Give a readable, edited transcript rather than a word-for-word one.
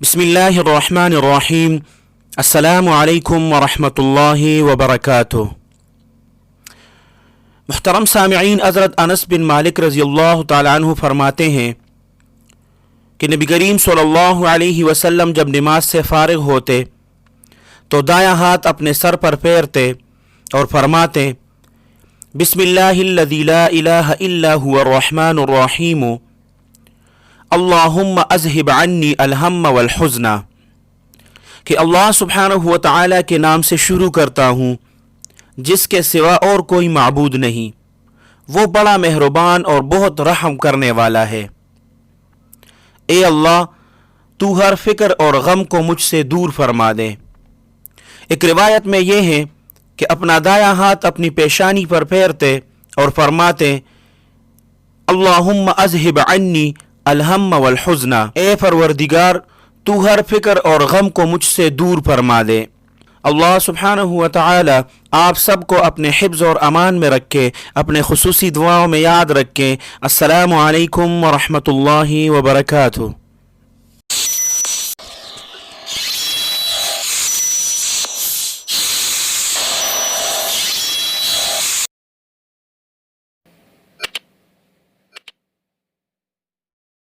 بسم اللہ الرحمن الرحیم۔ السلام علیکم ورحمۃ اللہ وبرکاتہ۔ محترم سامعین، حضرت انس بن مالک رضی اللہ تعالیٰ عنہ فرماتے ہیں کہ نبی کریم صلی اللہ علیہ وسلم جب نماز سے فارغ ہوتے تو دایاں ہاتھ اپنے سر پر پھیرتے اور فرماتے: بسم اللہ الذی لا الہ الا هو الرحمن الرحیم، اللہم اذہب عنی الہم والحزن، کہ اللہ سبحانہ و تعالیٰ کے نام سے شروع کرتا ہوں جس کے سوا اور کوئی معبود نہیں، وہ بڑا مہربان اور بہت رحم کرنے والا ہے۔ اے اللہ، تو ہر فکر اور غم کو مجھ سے دور فرما دے۔ ایک روایت میں یہ ہے کہ اپنا دایاں ہاتھ اپنی پیشانی پر پھیرتے اور فرماتے: اللہم اذہب عنی الہم والحزن، اے پروردگار، تو ہر فکر اور غم کو مجھ سے دور فرما دے۔ اللہ سبحانہ و تعالی آپ سب کو اپنے حفظ اور امان میں رکھے، اپنے خصوصی دعاؤں میں یاد رکھے۔ السلام علیکم ورحمۃ اللہ وبرکاتہ۔